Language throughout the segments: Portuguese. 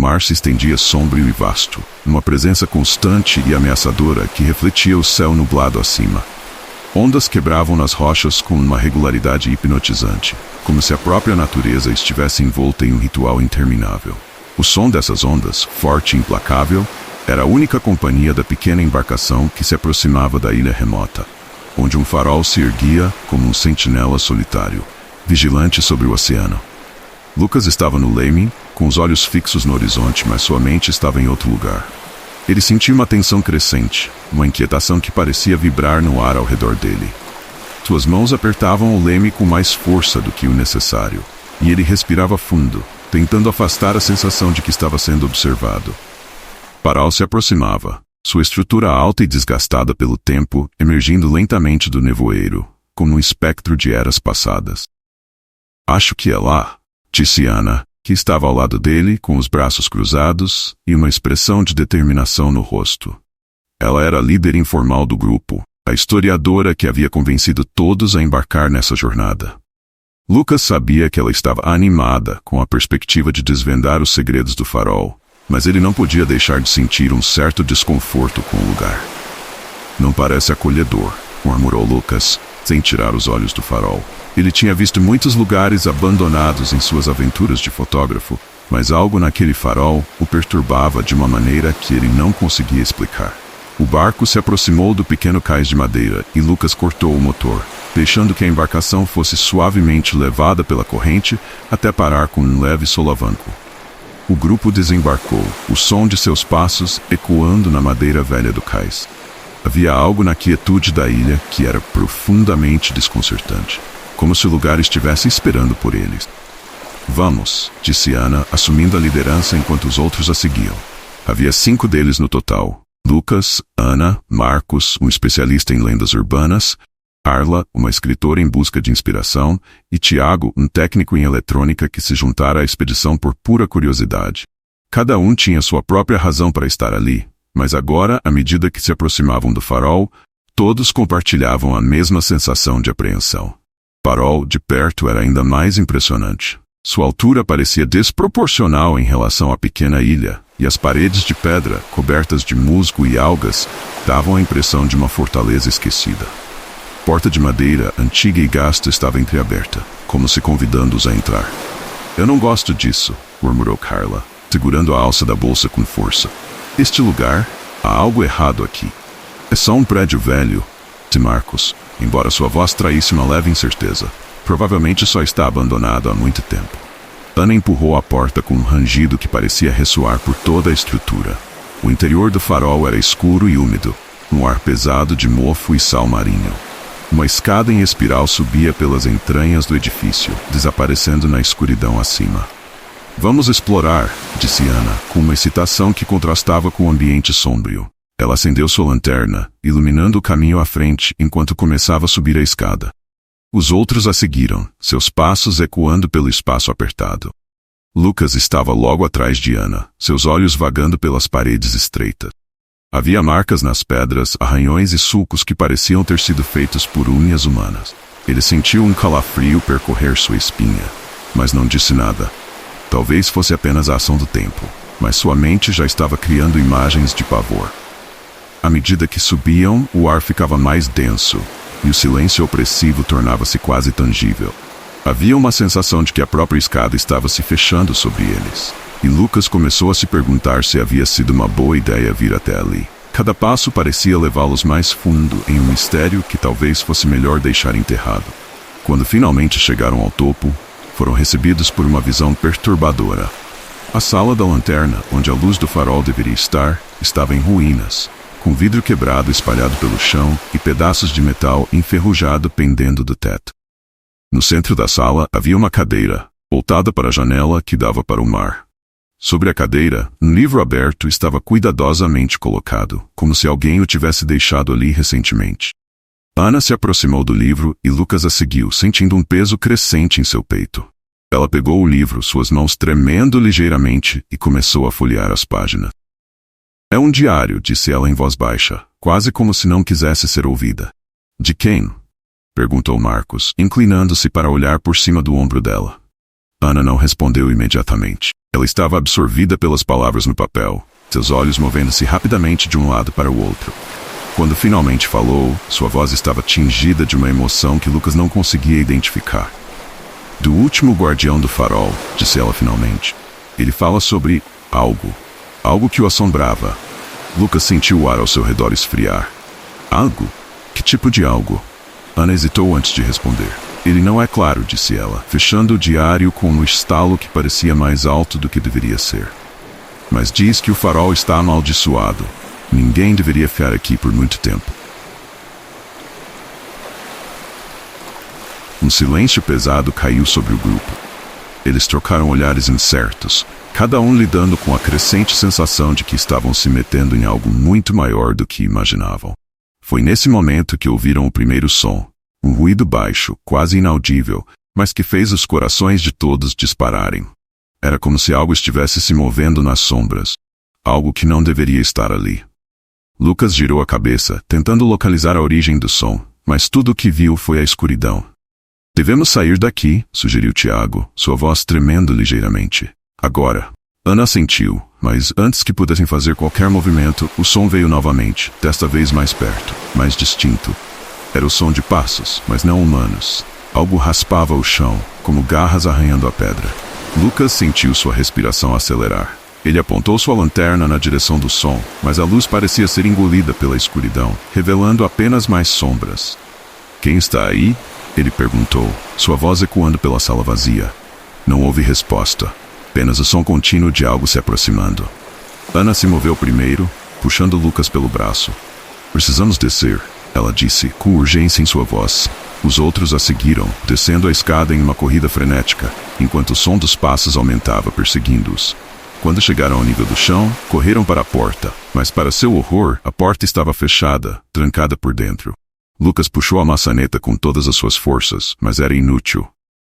mar se estendia sombrio e vasto, uma presença constante e ameaçadora que refletia o céu nublado acima. Ondas quebravam nas rochas com uma regularidade hipnotizante, como se a própria natureza estivesse envolta em um ritual interminável. O som dessas ondas, forte e implacável, era a única companhia da pequena embarcação que se aproximava da ilha remota, onde um farol se erguia como um sentinela solitário, vigilante sobre o oceano. Lucas estava no leme, com os olhos fixos no horizonte, mas sua mente estava em outro lugar. Ele sentia uma tensão crescente, uma inquietação que parecia vibrar no ar ao redor dele. Suas mãos apertavam o leme com mais força do que o necessário, e ele respirava fundo, tentando afastar a sensação de que estava sendo observado. O farol se aproximava, sua estrutura alta e desgastada pelo tempo, emergindo lentamente do nevoeiro, como um espectro de eras passadas. "Acho que é lá", disse Ana, que estava ao lado dele, com os braços cruzados e uma expressão de determinação no rosto. Ela era a líder informal do grupo, a historiadora que havia convencido todos a embarcar nessa jornada. Lucas sabia que ela estava animada com a perspectiva de desvendar os segredos do farol, mas ele não podia deixar de sentir um certo desconforto com o lugar. "Não parece acolhedor", murmurou Lucas, sem tirar os olhos do farol. Ele tinha visto muitos lugares abandonados em suas aventuras de fotógrafo, mas algo naquele farol o perturbava de uma maneira que ele não conseguia explicar. O barco se aproximou do pequeno cais de madeira e Lucas cortou o motor, deixando que a embarcação fosse suavemente levada pela corrente até parar com um leve solavanco. O grupo desembarcou, o som de seus passos ecoando na madeira velha do cais. Havia algo na quietude da ilha que era profundamente desconcertante, como se o lugar estivesse esperando por eles. "Vamos", disse Ana, assumindo a liderança enquanto os outros a seguiam. Havia 5 deles no total: Lucas, Ana, Marcos, um especialista em lendas urbanas, Carla, uma escritora em busca de inspiração, e Tiago, um técnico em eletrônica que se juntara à expedição por pura curiosidade. Cada um tinha sua própria razão para estar ali, mas agora, à medida que se aproximavam do farol, todos compartilhavam a mesma sensação de apreensão. O farol, de perto, era ainda mais impressionante. Sua altura parecia desproporcional em relação à pequena ilha, e as paredes de pedra, cobertas de musgo e algas, davam a impressão de uma fortaleza esquecida. A porta de madeira, antiga e gasta, estava entreaberta, como se convidando-os a entrar. "Eu não gosto disso", murmurou Carla, segurando a alça da bolsa com força. "Este lugar, há algo errado aqui." "É só um prédio velho", disse Marcos, embora sua voz traísse uma leve incerteza. "Provavelmente só está abandonado há muito tempo." Ana empurrou a porta com um rangido que parecia ressoar por toda a estrutura. O interior do farol era escuro e úmido, um ar pesado de mofo e sal marinho. Uma escada em espiral subia pelas entranhas do edifício, desaparecendo na escuridão acima. "Vamos explorar", disse Ana, com uma excitação que contrastava com o ambiente sombrio. Ela acendeu sua lanterna, iluminando o caminho à frente enquanto começava a subir a escada. Os outros a seguiram, seus passos ecoando pelo espaço apertado. Lucas estava logo atrás de Ana, seus olhos vagando pelas paredes estreitas. Havia marcas nas pedras, arranhões e sulcos que pareciam ter sido feitos por unhas humanas. Ele sentiu um calafrio percorrer sua espinha, mas não disse nada. Talvez fosse apenas a ação do tempo, mas sua mente já estava criando imagens de pavor. À medida que subiam, o ar ficava mais denso, e o silêncio opressivo tornava-se quase tangível. Havia uma sensação de que a própria escada estava se fechando sobre eles, e Lucas começou a se perguntar se havia sido uma boa ideia vir até ali. Cada passo parecia levá-los mais fundo em um mistério que talvez fosse melhor deixar enterrado. Quando finalmente chegaram ao topo, foram recebidos por uma visão perturbadora. A sala da lanterna, onde a luz do farol deveria estar, estava em ruínas, com vidro quebrado espalhado pelo chão e pedaços de metal enferrujado pendendo do teto. No centro da sala havia uma cadeira, voltada para a janela que dava para o mar. Sobre a cadeira, um livro aberto estava cuidadosamente colocado, como se alguém o tivesse deixado ali recentemente. Ana se aproximou do livro e Lucas a seguiu, sentindo um peso crescente em seu peito. Ela pegou o livro, suas mãos tremendo ligeiramente, e começou a folhear as páginas. "É um diário", disse ela em voz baixa, quase como se não quisesse ser ouvida. "De quem?" perguntou Marcos, inclinando-se para olhar por cima do ombro dela. Ana não respondeu imediatamente. Ela estava absorvida pelas palavras no papel, seus olhos movendo-se rapidamente de um lado para o outro. Quando finalmente falou, sua voz estava tingida de uma emoção que Lucas não conseguia identificar. Do último guardião do farol, disse ela finalmente. Ele fala sobre algo que o assombrava. Lucas sentiu o ar ao seu redor esfriar. Algo? Que tipo de algo? Ana hesitou antes de responder. Ele não é claro, disse ela, fechando o diário com um estalo que parecia mais alto do que deveria ser. Mas diz que o farol está amaldiçoado. Ninguém deveria ficar aqui por muito tempo. Um silêncio pesado caiu sobre o grupo. Eles trocaram olhares incertos, cada um lidando com a crescente sensação de que estavam se metendo em algo muito maior do que imaginavam. Foi nesse momento que ouviram o primeiro som, um ruído baixo, quase inaudível, mas que fez os corações de todos dispararem. Era como se algo estivesse se movendo nas sombras, algo que não deveria estar ali. Lucas girou a cabeça, tentando localizar a origem do som, mas tudo o que viu foi a escuridão. Devemos sair daqui, sugeriu Tiago, sua voz tremendo ligeiramente. Agora. Ana assentiu, mas antes que pudessem fazer qualquer movimento, o som veio novamente, desta vez mais perto, mais distinto. Era o som de passos, mas não humanos. Algo raspava o chão, como garras arranhando a pedra. Lucas sentiu sua respiração acelerar. Ele apontou sua lanterna na direção do som, mas a luz parecia ser engolida pela escuridão, revelando apenas mais sombras. Quem está aí? Ele perguntou, sua voz ecoando pela sala vazia. Não houve resposta, apenas o som contínuo de algo se aproximando. Ana se moveu primeiro, puxando Lucas pelo braço. Precisamos descer, ela disse, com urgência em sua voz. Os outros a seguiram, descendo a escada em uma corrida frenética, enquanto o som dos passos aumentava, perseguindo-os. Quando chegaram ao nível do chão, correram para a porta, mas para seu horror, a porta estava fechada, trancada por dentro. Lucas puxou a maçaneta com todas as suas forças, mas era inútil.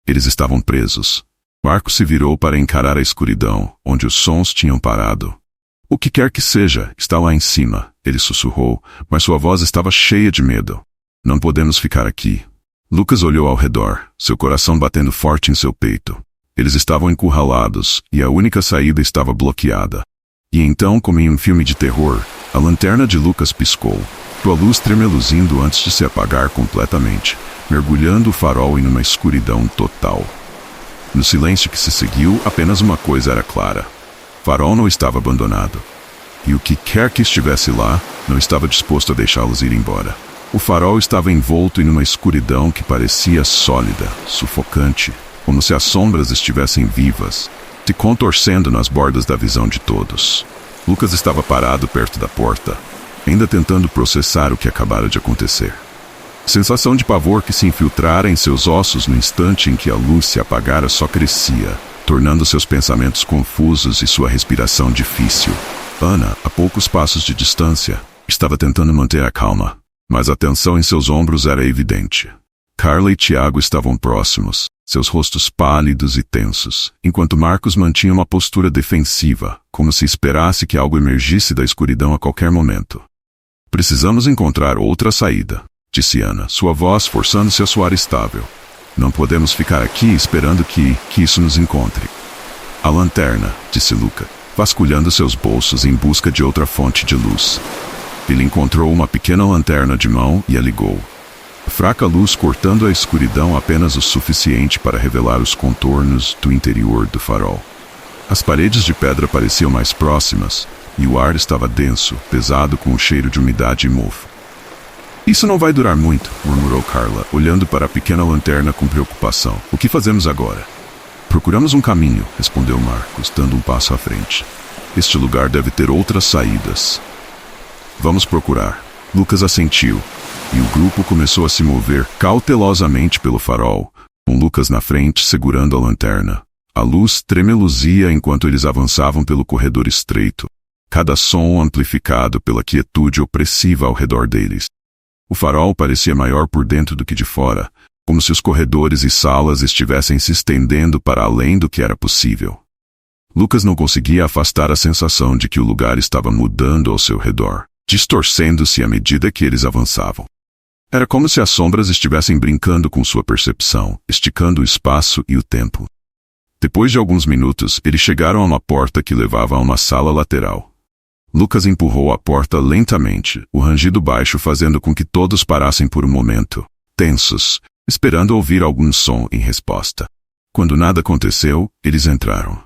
Eles estavam presos. Marcos se virou para encarar a escuridão, onde os sons tinham parado. O que quer que seja, está lá em cima, ele sussurrou, mas sua voz estava cheia de medo. Não podemos ficar aqui. Lucas olhou ao redor, seu coração batendo forte em seu peito. Eles estavam encurralados, e a única saída estava bloqueada. E então, como em um filme de terror, a lanterna de Lucas piscou, sua luz tremeluzindo antes de se apagar completamente, mergulhando o farol em uma escuridão total. No silêncio que se seguiu, apenas uma coisa era clara. O farol não estava abandonado. E o que quer que estivesse lá, não estava disposto a deixá-los ir embora. O farol estava envolto em uma escuridão que parecia sólida, sufocante, como se as sombras estivessem vivas, se contorcendo nas bordas da visão de todos. Lucas estava parado perto da porta, ainda tentando processar o que acabara de acontecer. A sensação de pavor que se infiltrara em seus ossos no instante em que a luz se apagara só crescia, tornando seus pensamentos confusos e sua respiração difícil. Ana, a poucos passos de distância, estava tentando manter a calma, mas a tensão em seus ombros era evidente. Carla e Tiago estavam próximos, seus rostos pálidos e tensos, enquanto Marcos mantinha uma postura defensiva, como se esperasse que algo emergisse da escuridão a qualquer momento. Precisamos encontrar outra saída, disse Ana, sua voz forçando-se a soar estável. Não podemos ficar aqui esperando que isso nos encontre. A lanterna, disse Luca, vasculhando seus bolsos em busca de outra fonte de luz. Ele encontrou uma pequena lanterna de mão e a ligou. A fraca luz cortando a escuridão apenas o suficiente para revelar os contornos do interior do farol. As paredes de pedra pareciam mais próximas, e o ar estava denso, pesado com o cheiro de umidade e mofo. Isso não vai durar muito, murmurou Carla, olhando para a pequena lanterna com preocupação. O que fazemos agora? Procuramos um caminho, respondeu Marcos, dando um passo à frente. Este lugar deve ter outras saídas. Vamos procurar. Lucas assentiu, e o grupo começou a se mover cautelosamente pelo farol, com Lucas na frente segurando a lanterna. A luz tremeluzia enquanto eles avançavam pelo corredor estreito, cada som amplificado pela quietude opressiva ao redor deles. O farol parecia maior por dentro do que de fora, como se os corredores e salas estivessem se estendendo para além do que era possível. Lucas não conseguia afastar a sensação de que o lugar estava mudando ao seu redor, distorcendo-se à medida que eles avançavam. Era como se as sombras estivessem brincando com sua percepção, esticando o espaço e o tempo. Depois de alguns minutos, eles chegaram a uma porta que levava a uma sala lateral. Lucas empurrou a porta lentamente, o rangido baixo fazendo com que todos parassem por um momento, tensos, esperando ouvir algum som em resposta. Quando nada aconteceu, eles entraram.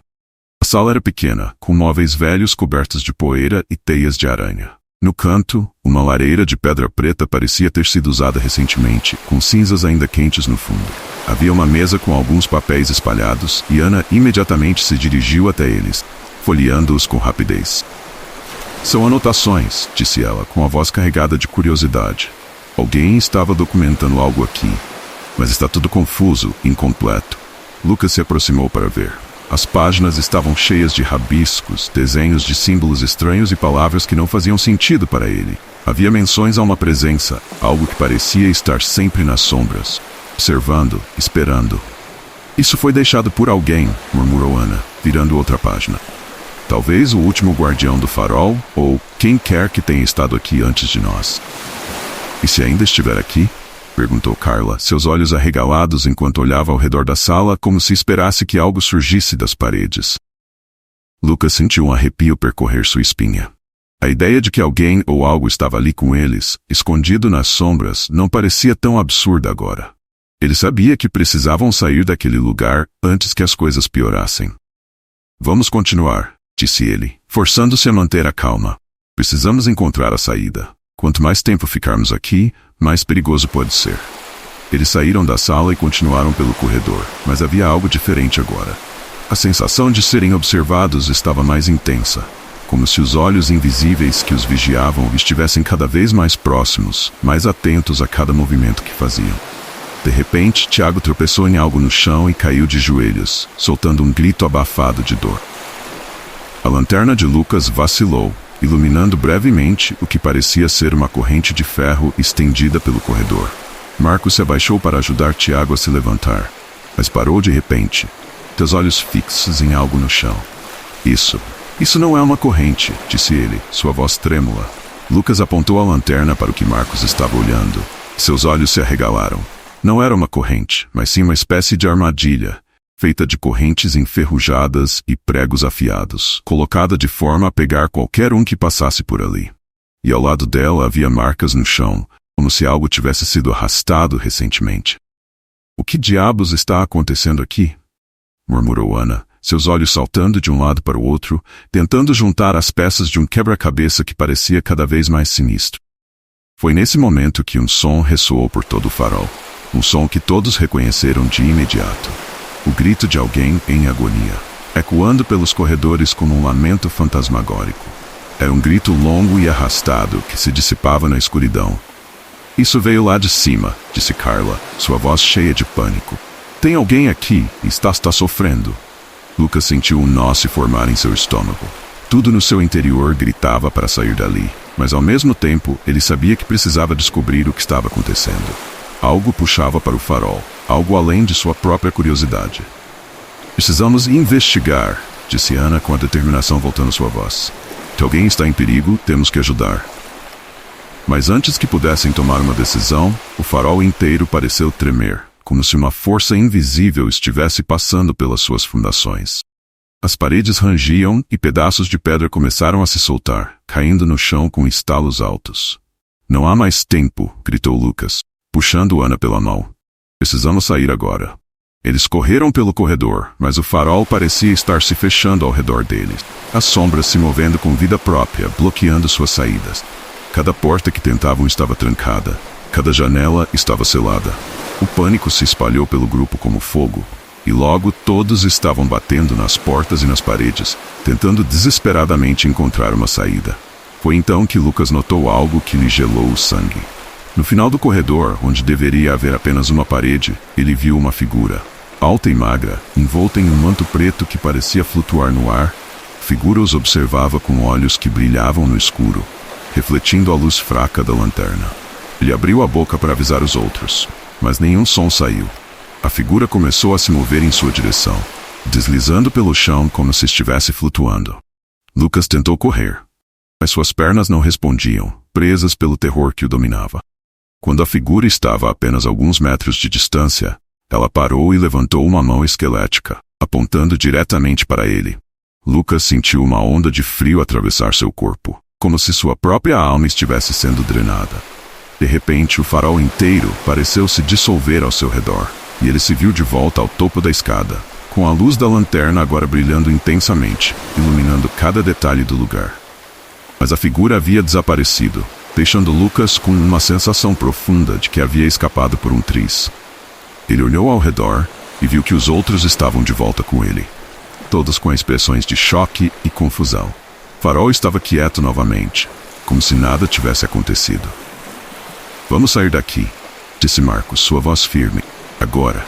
A sala era pequena, com móveis velhos cobertos de poeira e teias de aranha. No canto, uma lareira de pedra preta parecia ter sido usada recentemente, com cinzas ainda quentes no fundo. Havia uma mesa com alguns papéis espalhados, e Ana imediatamente se dirigiu até eles, folheando-os com rapidez. São anotações, disse ela, com a voz carregada de curiosidade. Alguém estava documentando algo aqui, mas está tudo confuso, incompleto. Lucas se aproximou para ver. As páginas estavam cheias de rabiscos, desenhos de símbolos estranhos e palavras que não faziam sentido para ele. Havia menções a uma presença, algo que parecia estar sempre nas sombras, observando, esperando. Isso foi deixado por alguém, murmurou Ana, virando outra página. Talvez o último guardião do farol, ou quem quer que tenha estado aqui antes de nós. E se ainda estiver aqui? Perguntou Carla, seus olhos arregalados enquanto olhava ao redor da sala como se esperasse que algo surgisse das paredes. Lucas sentiu um arrepio percorrer sua espinha. A ideia de que alguém ou algo estava ali com eles, escondido nas sombras, não parecia tão absurda agora. Ele sabia que precisavam sair daquele lugar antes que as coisas piorassem. Vamos continuar, disse ele, forçando-se a manter a calma. Precisamos encontrar a saída. Quanto mais tempo ficarmos aqui, mais perigoso pode ser. Eles saíram da sala e continuaram pelo corredor, mas havia algo diferente agora. A sensação de serem observados estava mais intensa, como se os olhos invisíveis que os vigiavam estivessem cada vez mais próximos, mais atentos a cada movimento que faziam. De repente, Tiago tropeçou em algo no chão e caiu de joelhos, soltando um grito abafado de dor. A lanterna de Lucas vacilou, iluminando brevemente o que parecia ser uma corrente de ferro estendida pelo corredor. Marcos se abaixou para ajudar Tiago a se levantar, mas parou de repente, teus olhos fixos em algo no chão. Isso não é uma corrente, disse ele, sua voz trêmula. Lucas apontou a lanterna para o que Marcos estava olhando. Seus olhos se arregalaram. Não era uma corrente, mas sim uma espécie de armadilha, feita de correntes enferrujadas e pregos afiados, colocada de forma a pegar qualquer um que passasse por ali. E ao lado dela havia marcas no chão, como se algo tivesse sido arrastado recentemente. O que diabos está acontecendo aqui? Murmurou Ana, seus olhos saltando de um lado para o outro, tentando juntar as peças de um quebra-cabeça que parecia cada vez mais sinistro. Foi nesse momento que um som ressoou por todo o farol, um som que todos reconheceram de imediato. O grito de alguém em agonia, ecoando pelos corredores como um lamento fantasmagórico. Era um grito longo e arrastado que se dissipava na escuridão. Isso veio lá de cima, disse Carla, sua voz cheia de pânico. Tem alguém aqui e está sofrendo. Lucas sentiu um nó se formar em seu estômago. Tudo no seu interior gritava para sair dali, mas ao mesmo tempo ele sabia que precisava descobrir o que estava acontecendo. Algo puxava para o farol, algo além de sua própria curiosidade. Precisamos investigar, disse Ana com a determinação voltando sua voz. Se alguém está em perigo, temos que ajudar. Mas antes que pudessem tomar uma decisão, o farol inteiro pareceu tremer, como se uma força invisível estivesse passando pelas suas fundações. As paredes rangiam e pedaços de pedra começaram a se soltar, caindo no chão com estalos altos. Não há mais tempo, gritou Lucas, puxando Ana pela mão. Precisamos sair agora. Eles correram pelo corredor, mas o farol parecia estar se fechando ao redor deles. As sombras se movendo com vida própria, bloqueando suas saídas. Cada porta que tentavam estava trancada. Cada janela estava selada. O pânico se espalhou pelo grupo como fogo, e logo todos estavam batendo nas portas e nas paredes, tentando desesperadamente encontrar uma saída. Foi então que Lucas notou algo que lhe gelou o sangue. No final do corredor, onde deveria haver apenas uma parede, ele viu uma figura, alta e magra, envolta em um manto preto que parecia flutuar no ar. A figura os observava com olhos que brilhavam no escuro, refletindo a luz fraca da lanterna. Ele abriu a boca para avisar os outros, mas nenhum som saiu. A figura começou a se mover em sua direção, deslizando pelo chão como se estivesse flutuando. Lucas tentou correr, mas suas pernas não respondiam, presas pelo terror que o dominava. Quando a figura estava a apenas alguns metros de distância, ela parou e levantou uma mão esquelética, apontando diretamente para ele. Lucas sentiu uma onda de frio atravessar seu corpo, como se sua própria alma estivesse sendo drenada. De repente, o farol inteiro pareceu se dissolver ao seu redor, e ele se viu de volta ao topo da escada, com a luz da lanterna agora brilhando intensamente, iluminando cada detalhe do lugar. Mas a figura havia desaparecido, deixando Lucas com uma sensação profunda de que havia escapado por um triz. Ele olhou ao redor e viu que os outros estavam de volta com ele, todos com expressões de choque e confusão. O farol estava quieto novamente, como se nada tivesse acontecido. "Vamos sair daqui", disse Marcos, sua voz firme. "Agora."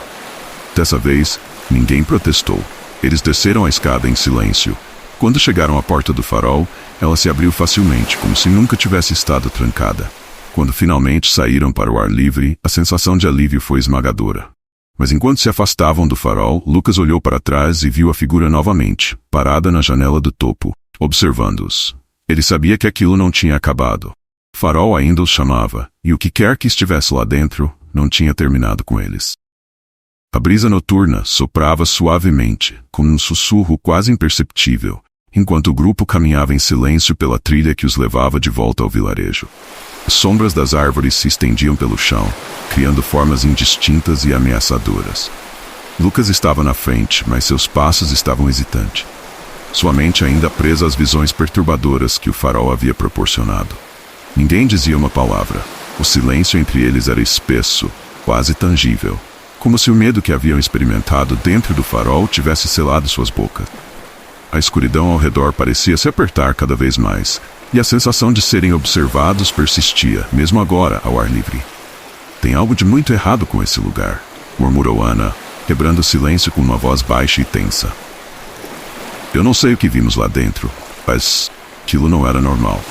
Dessa vez, ninguém protestou. Eles desceram a escada em silêncio. Quando chegaram à porta do farol, ela se abriu facilmente, como se nunca tivesse estado trancada. Quando finalmente saíram para o ar livre, a sensação de alívio foi esmagadora. Mas enquanto se afastavam do farol, Lucas olhou para trás e viu a figura novamente, parada na janela do topo, observando-os. Ele sabia que aquilo não tinha acabado. O farol ainda os chamava, e o que quer que estivesse lá dentro, não tinha terminado com eles. A brisa noturna soprava suavemente, com um sussurro quase imperceptível, enquanto o grupo caminhava em silêncio pela trilha que os levava de volta ao vilarejo. As sombras das árvores se estendiam pelo chão, criando formas indistintas e ameaçadoras. Lucas estava na frente, mas seus passos estavam hesitantes. Sua mente ainda presa às visões perturbadoras que o farol havia proporcionado. Ninguém dizia uma palavra. O silêncio entre eles era espesso, quase tangível, como se o medo que haviam experimentado dentro do farol tivesse selado suas bocas. A escuridão ao redor parecia se apertar cada vez mais, e a sensação de serem observados persistia, mesmo agora, ao ar livre. "Tem algo de muito errado com esse lugar", murmurou Ana, quebrando o silêncio com uma voz baixa e tensa. "Eu não sei o que vimos lá dentro, mas aquilo não era normal."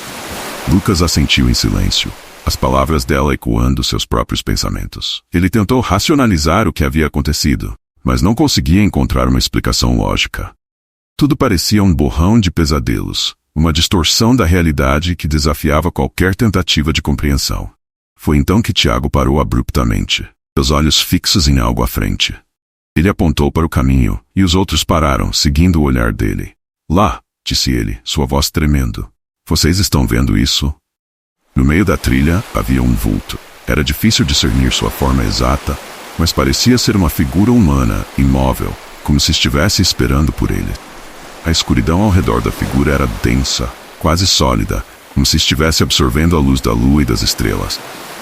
Lucas assentiu em silêncio, as palavras dela ecoando seus próprios pensamentos. Ele tentou racionalizar o que havia acontecido, mas não conseguia encontrar uma explicação lógica. Tudo parecia um borrão de pesadelos, uma distorção da realidade que desafiava qualquer tentativa de compreensão. Foi então que Tiago parou abruptamente, seus olhos fixos em algo à frente. Ele apontou para o caminho, e os outros pararam, seguindo o olhar dele. "Lá", disse ele, sua voz tremendo. "Vocês estão vendo isso?" No meio da trilha havia um vulto. Era difícil discernir sua forma exata, mas parecia ser uma figura humana, imóvel, como se estivesse esperando por ele. A escuridão ao redor da figura era densa, quase sólida, como se estivesse absorvendo a luz da lua e das estrelas.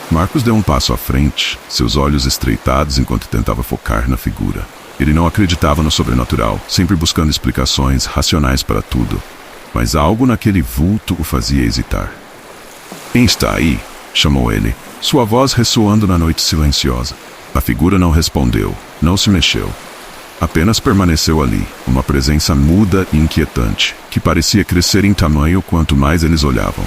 Marcos deu um passo à frente, seus olhos estreitados enquanto tentava focar na figura. Ele não acreditava no sobrenatural, sempre buscando explicações racionais para tudo. Mas algo naquele vulto o fazia hesitar. "Quem está aí?" chamou ele, sua voz ressoando na noite silenciosa. A figura não respondeu, não se mexeu. Apenas permaneceu ali, uma presença muda e inquietante, que parecia crescer em tamanho quanto mais eles olhavam.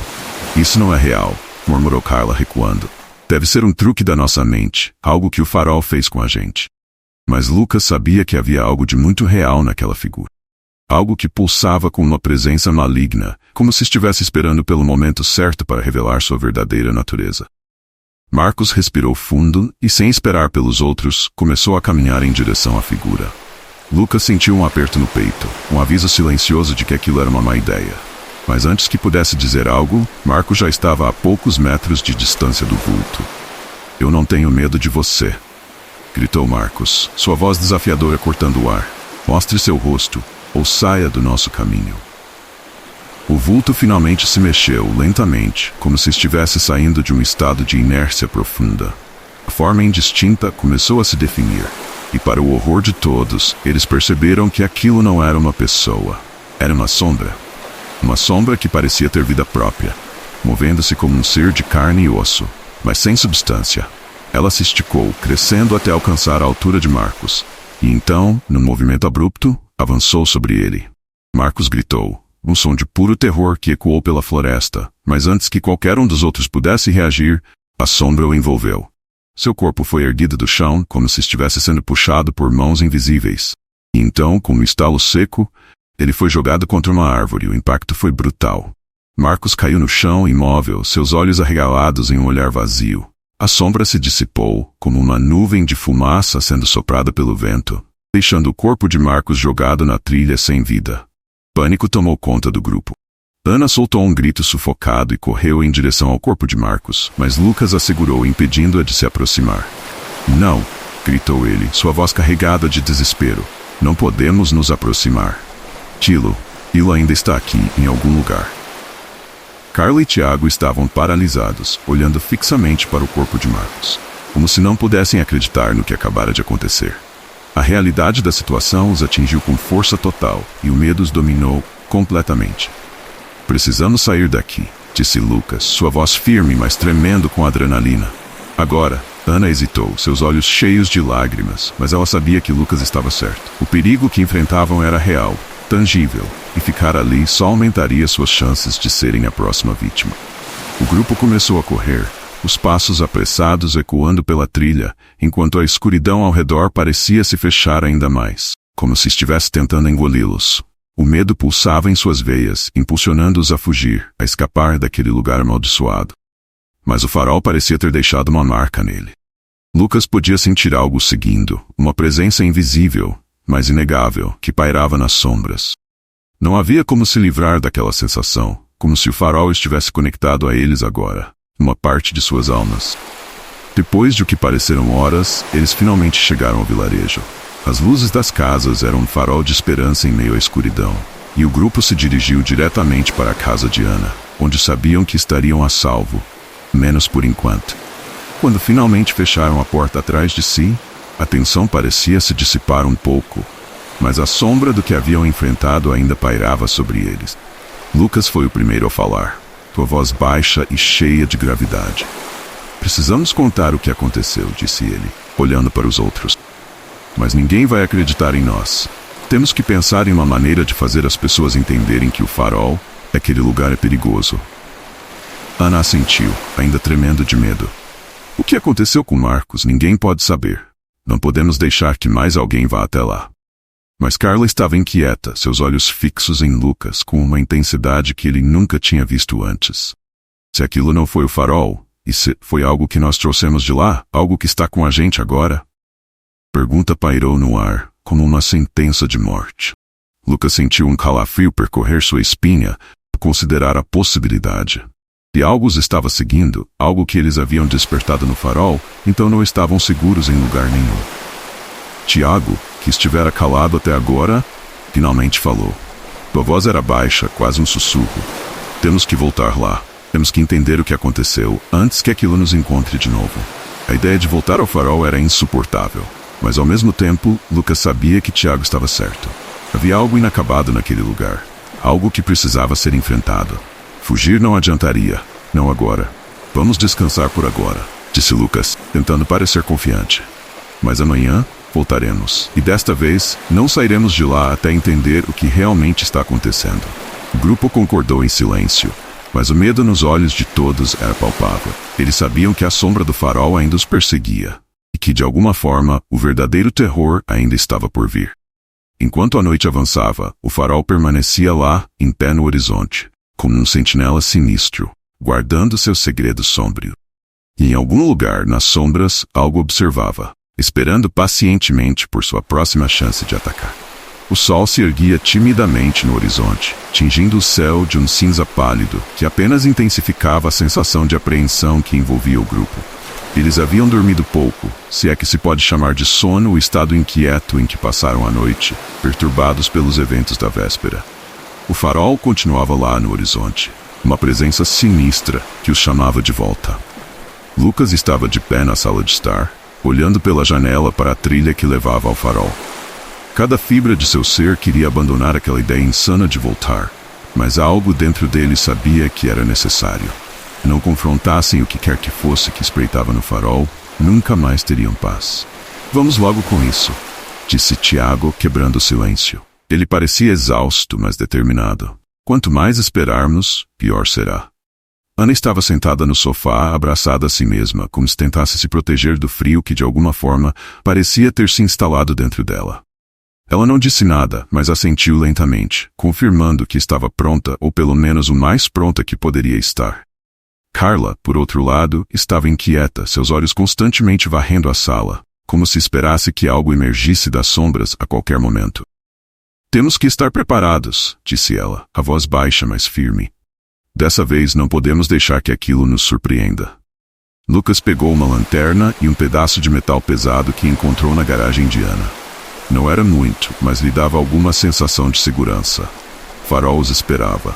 "Isso não é real", murmurou Carla recuando. "Deve ser um truque da nossa mente, algo que o farol fez com a gente." Mas Lucas sabia que havia algo de muito real naquela figura. Algo que pulsava com uma presença maligna, como se estivesse esperando pelo momento certo para revelar sua verdadeira natureza. Marcos respirou fundo e, sem esperar pelos outros, começou a caminhar em direção à figura. Lucas sentiu um aperto no peito, um aviso silencioso de que aquilo era uma má ideia. Mas antes que pudesse dizer algo, Marcos já estava a poucos metros de distância do vulto. "Eu não tenho medo de você", gritou Marcos, sua voz desafiadora cortando o ar. "Mostre seu rosto, ou saia do nosso caminho." O vulto finalmente se mexeu, lentamente, como se estivesse saindo de um estado de inércia profunda. A forma indistinta começou a se definir, e para o horror de todos, eles perceberam que aquilo não era uma pessoa. Era uma sombra. Uma sombra que parecia ter vida própria, movendo-se como um ser de carne e osso, mas sem substância. Ela se esticou, crescendo até alcançar a altura de Marcos, e então, num movimento abrupto, avançou sobre ele. Marcos gritou, um som de puro terror que ecoou pela floresta, mas antes que qualquer um dos outros pudesse reagir, a sombra o envolveu. Seu corpo foi erguido do chão, como se estivesse sendo puxado por mãos invisíveis. E então, com um estalo seco, ele foi jogado contra uma árvore. O impacto foi brutal. Marcos caiu no chão, imóvel, seus olhos arregalados em um olhar vazio. A sombra se dissipou, como uma nuvem de fumaça sendo soprada pelo vento, deixando o corpo de Marcos jogado na trilha sem vida. Pânico tomou conta do grupo. Ana soltou um grito sufocado e correu em direção ao corpo de Marcos, mas Lucas a segurou, impedindo-a de se aproximar. Não! Gritou ele, sua voz carregada de desespero. Não podemos nos aproximar. Tilo ainda está aqui, em algum lugar. Carla e Tiago estavam paralisados, olhando fixamente para o corpo de Marcos, como se não pudessem acreditar no que acabara de acontecer. A realidade da situação os atingiu com força total e o medo os dominou completamente. Precisamos sair daqui, disse Lucas, sua voz firme, mas tremendo com adrenalina. Agora, Ana hesitou, seus olhos cheios de lágrimas, mas ela sabia que Lucas estava certo. O perigo que enfrentavam era real, tangível, e ficar ali só aumentaria suas chances de serem a próxima vítima. O grupo começou a correr, os passos apressados ecoando pela trilha, enquanto a escuridão ao redor parecia se fechar ainda mais, como se estivesse tentando engoli-los. O medo pulsava em suas veias, impulsionando-os a fugir, a escapar daquele lugar amaldiçoado. Mas o farol parecia ter deixado uma marca nele. Lucas podia sentir algo seguindo, uma presença invisível, mas inegável, que pairava nas sombras. Não havia como se livrar daquela sensação, como se o farol estivesse conectado a eles agora, uma parte de suas almas. Depois de o que pareceram horas, eles finalmente chegaram ao vilarejo. As luzes das casas eram um farol de esperança em meio à escuridão, e o grupo se dirigiu diretamente para a casa de Ana, onde sabiam que estariam a salvo, menos por enquanto. Quando finalmente fecharam a porta atrás de si, a tensão parecia se dissipar um pouco, mas a sombra do que haviam enfrentado ainda pairava sobre eles. Lucas foi o primeiro a falar, sua voz baixa e cheia de gravidade. Precisamos contar o que aconteceu, disse ele, olhando para os outros. Mas ninguém vai acreditar em nós. Temos que pensar em uma maneira de fazer as pessoas entenderem que o farol, aquele lugar é perigoso. Ana assentiu, ainda tremendo de medo. O que aconteceu com Marcos ninguém pode saber. Não podemos deixar que mais alguém vá até lá. Mas Carla estava inquieta, seus olhos fixos em Lucas com uma intensidade que ele nunca tinha visto antes. Se aquilo não foi o farol, e se foi algo que nós trouxemos de lá, algo que está com a gente agora? Pergunta pairou no ar, como uma sentença de morte. Lucas sentiu um calafrio percorrer sua espinha, a considerar a possibilidade. Se algo os estava seguindo, algo que eles haviam despertado no farol, então não estavam seguros em lugar nenhum. Tiago, que estivera calado até agora, finalmente falou. Sua voz era baixa, quase um sussurro. Temos que voltar lá. Temos que entender o que aconteceu, antes que aquilo nos encontre de novo. A ideia de voltar ao farol era insuportável. Mas ao mesmo tempo, Lucas sabia que Tiago estava certo. Havia algo inacabado naquele lugar. Algo que precisava ser enfrentado. Fugir não adiantaria. Não agora. Vamos descansar por agora, disse Lucas, tentando parecer confiante. Mas amanhã, voltaremos. E desta vez, não sairemos de lá até entender o que realmente está acontecendo. O grupo concordou em silêncio. Mas o medo nos olhos de todos era palpável. Eles sabiam que a sombra do farol ainda os perseguia. E que, de alguma forma, o verdadeiro terror ainda estava por vir. Enquanto a noite avançava, o farol permanecia lá, em pé no horizonte, como um sentinela sinistro, guardando seu segredo sombrio. E em algum lugar, nas sombras, algo observava, esperando pacientemente por sua próxima chance de atacar. O sol se erguia timidamente no horizonte, tingindo o céu de um cinza pálido, que apenas intensificava a sensação de apreensão que envolvia o grupo. Eles haviam dormido pouco, se é que se pode chamar de sono o estado inquieto em que passaram a noite, perturbados pelos eventos da véspera. O farol continuava lá no horizonte, uma presença sinistra que os chamava de volta. Lucas estava de pé na sala de estar, olhando pela janela para a trilha que levava ao farol. Cada fibra de seu ser queria abandonar aquela ideia insana de voltar, mas algo dentro dele sabia que era necessário. Não confrontassem o que quer que fosse que espreitava no farol, nunca mais teriam paz. Vamos logo com isso, disse Tiago, quebrando o silêncio. Ele parecia exausto, mas determinado. Quanto mais esperarmos, pior será. Ana estava sentada no sofá, abraçada a si mesma, como se tentasse se proteger do frio que de alguma forma parecia ter se instalado dentro dela. Ela não disse nada, mas assentiu lentamente, confirmando que estava pronta, ou pelo menos o mais pronta que poderia estar. Carla, por outro lado, estava inquieta, seus olhos constantemente varrendo a sala, como se esperasse que algo emergisse das sombras a qualquer momento. Temos que estar preparados, disse ela, a voz baixa mas firme. Dessa vez não podemos deixar que aquilo nos surpreenda. Lucas pegou uma lanterna e um pedaço de metal pesado que encontrou na garagem indiana. Não era muito, mas lhe dava alguma sensação de segurança. O farol os esperava,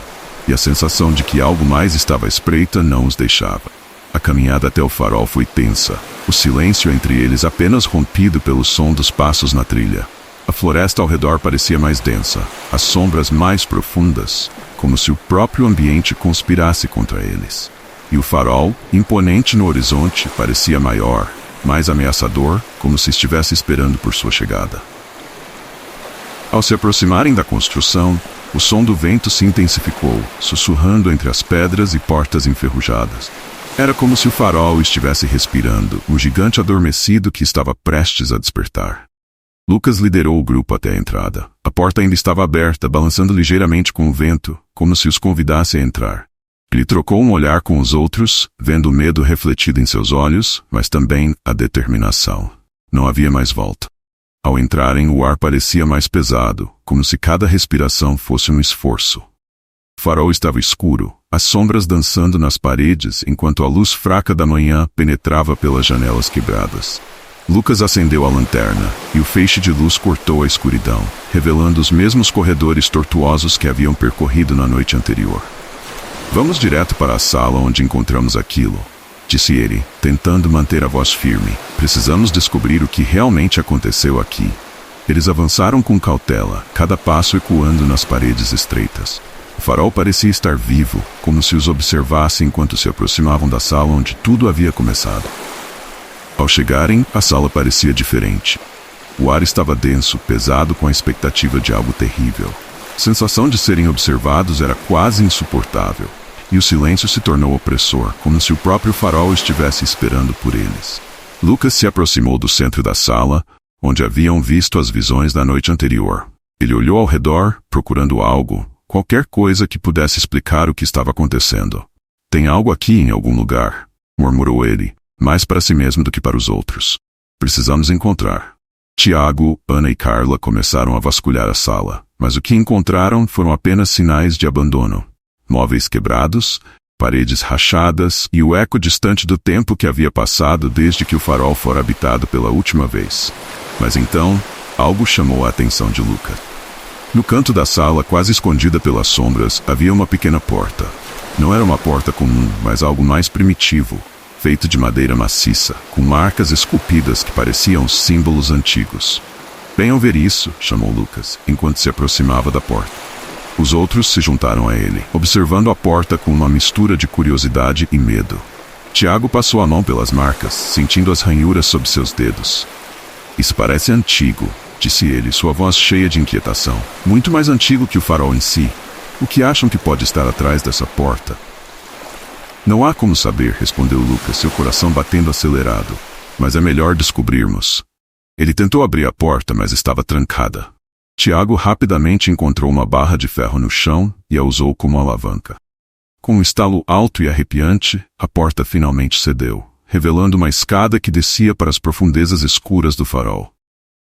e a sensação de que algo mais estava à espreita não os deixava. A caminhada até o farol foi tensa, o silêncio entre eles apenas rompido pelo som dos passos na trilha. A floresta ao redor parecia mais densa, as sombras mais profundas, como se o próprio ambiente conspirasse contra eles. E o farol, imponente no horizonte, parecia maior, mais ameaçador, como se estivesse esperando por sua chegada. Ao se aproximarem da construção, o som do vento se intensificou, sussurrando entre as pedras e portas enferrujadas. Era como se o farol estivesse respirando, um gigante adormecido que estava prestes a despertar. Lucas liderou o grupo até a entrada. A porta ainda estava aberta, balançando ligeiramente com o vento, como se os convidasse a entrar. Ele trocou um olhar com os outros, vendo o medo refletido em seus olhos, mas também a determinação. Não havia mais volta. Ao entrarem, o ar parecia mais pesado, como se cada respiração fosse um esforço. O farol estava escuro, as sombras dançando nas paredes, enquanto a luz fraca da manhã penetrava pelas janelas quebradas. Lucas acendeu a lanterna, e o feixe de luz cortou a escuridão, revelando os mesmos corredores tortuosos que haviam percorrido na noite anterior. Vamos direto para a sala onde encontramos aquilo, disse ele, tentando manter a voz firme. Precisamos descobrir o que realmente aconteceu aqui. Eles avançaram com cautela, cada passo ecoando nas paredes estreitas. O farol parecia estar vivo, como se os observasse enquanto se aproximavam da sala onde tudo havia começado. Ao chegarem, a sala parecia diferente. O ar estava denso, pesado com a expectativa de algo terrível. A sensação de serem observados era quase insuportável, e o silêncio se tornou opressor, como se o próprio farol estivesse esperando por eles. Lucas se aproximou do centro da sala, onde haviam visto as visões da noite anterior. Ele olhou ao redor, procurando algo, qualquer coisa que pudesse explicar o que estava acontecendo. Tem algo aqui em algum lugar, murmurou ele, mais para si mesmo do que para os outros. Precisamos encontrar. Tiago, Ana e Carla começaram a vasculhar a sala, mas o que encontraram foram apenas sinais de abandono. Móveis quebrados, paredes rachadas e o eco distante do tempo que havia passado desde que o farol fora habitado pela última vez. Mas então, algo chamou a atenção de Lucas. No canto da sala, quase escondida pelas sombras, havia uma pequena porta. Não era uma porta comum, mas algo mais primitivo, feito de madeira maciça, com marcas esculpidas que pareciam símbolos antigos. Venham ver isso, chamou Lucas, enquanto se aproximava da porta. Os outros se juntaram a ele, observando a porta com uma mistura de curiosidade e medo. Tiago passou a mão pelas marcas, sentindo as ranhuras sob seus dedos. Isso parece antigo, disse ele, sua voz cheia de inquietação. Muito mais antigo que o farol em si. O que acham que pode estar atrás dessa porta? Não há como saber, respondeu Lucas, seu coração batendo acelerado. Mas é melhor descobrirmos. Ele tentou abrir a porta, mas estava trancada. Tiago rapidamente encontrou uma barra de ferro no chão e a usou como alavanca. Com um estalo alto e arrepiante, a porta finalmente cedeu, revelando uma escada que descia para as profundezas escuras do farol.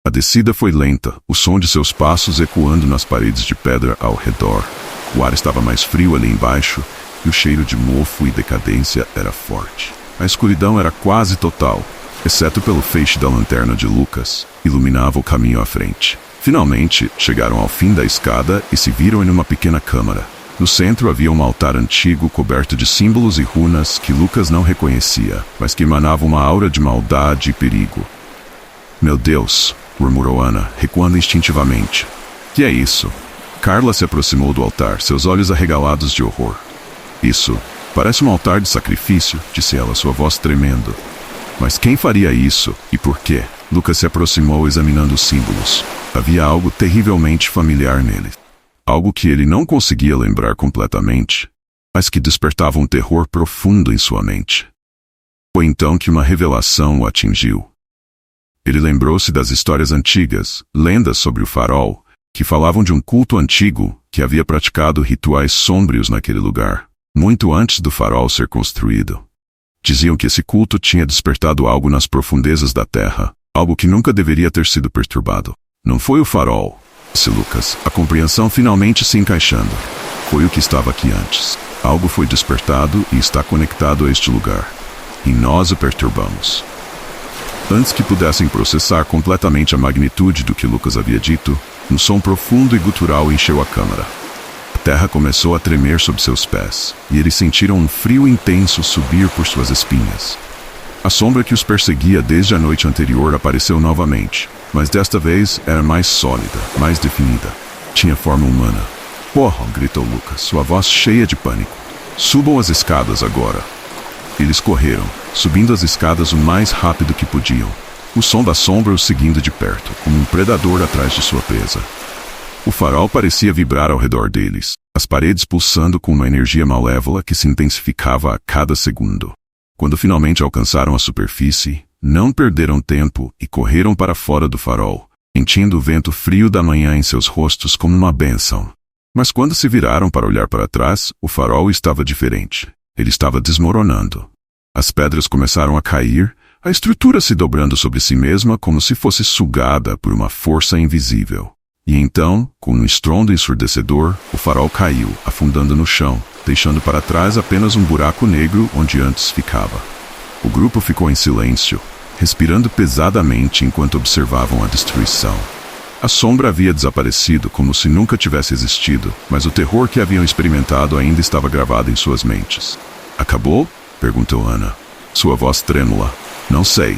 A descida foi lenta, o som de seus passos ecoando nas paredes de pedra ao redor. O ar estava mais frio ali embaixo, e o cheiro de mofo e decadência era forte. A escuridão era quase total, exceto pelo feixe da lanterna de Lucas, iluminava o caminho à frente. Finalmente, chegaram ao fim da escada e se viram em uma pequena câmara. No centro havia um altar antigo coberto de símbolos e runas que Lucas não reconhecia, mas que emanavam uma aura de maldade e perigo. Meu Deus, murmurou Ana, recuando instintivamente. Que é isso? Carla se aproximou do altar, seus olhos arregalados de horror. Isso, parece um altar de sacrifício, disse ela, sua voz tremendo. Mas quem faria isso e por quê? Lucas se aproximou examinando os símbolos. Havia algo terrivelmente familiar neles. Algo que ele não conseguia lembrar completamente, mas que despertava um terror profundo em sua mente. Foi então que uma revelação o atingiu. Ele lembrou-se das histórias antigas, lendas sobre o farol, que falavam de um culto antigo que havia praticado rituais sômbrios naquele lugar, muito antes do farol ser construído. Diziam que esse culto tinha despertado algo nas profundezas da terra, Algo que nunca deveria ter sido perturbado. Não foi o farol, disse Lucas, a compreensão finalmente se encaixando. Foi o que estava aqui antes. Algo foi despertado e está conectado a este lugar. E nós o perturbamos. Antes que pudessem processar completamente a magnitude do que Lucas havia dito, um som profundo e gutural encheu a câmara. A terra começou a tremer sob seus pés, e eles sentiram um frio intenso subir por suas espinhas. A sombra que os perseguia desde a noite anterior apareceu novamente, mas desta vez era mais sólida, mais definida. Tinha forma humana. "Corram!" gritou Lucas, sua voz cheia de pânico. "Subam as escadas agora." Eles correram, subindo as escadas o mais rápido que podiam, o som da sombra os seguindo de perto, como um predador atrás de sua presa. O farol parecia vibrar ao redor deles, as paredes pulsando com uma energia malévola que se intensificava a cada segundo. Quando finalmente alcançaram a superfície, não perderam tempo e correram para fora do farol, sentindo o vento frio da manhã em seus rostos como uma bênção. Mas quando se viraram para olhar para trás, o farol estava diferente. Ele estava desmoronando. As pedras começaram a cair, a estrutura se dobrando sobre si mesma como se fosse sugada por uma força invisível. E então, com um estrondo ensurdecedor, o farol caiu, afundando no chão, deixando para trás apenas um buraco negro onde antes ficava. O grupo ficou em silêncio, respirando pesadamente enquanto observavam a destruição. A sombra havia desaparecido como se nunca tivesse existido, mas o terror que haviam experimentado ainda estava gravado em suas mentes. "Acabou?" perguntou Ana, sua voz trêmula. "Não sei",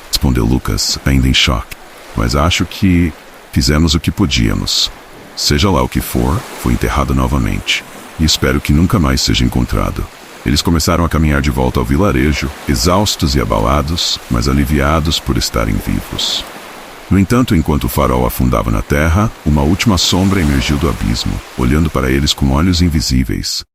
respondeu Lucas, ainda em choque. "Mas acho que fizemos o que podíamos. Seja lá o que for, foi enterrado novamente. E espero que nunca mais seja encontrado." Eles começaram a caminhar de volta ao vilarejo, exaustos e abalados, mas aliviados por estarem vivos. No entanto, enquanto o farol afundava na terra, uma última sombra emergiu do abismo, olhando para eles com olhos invisíveis,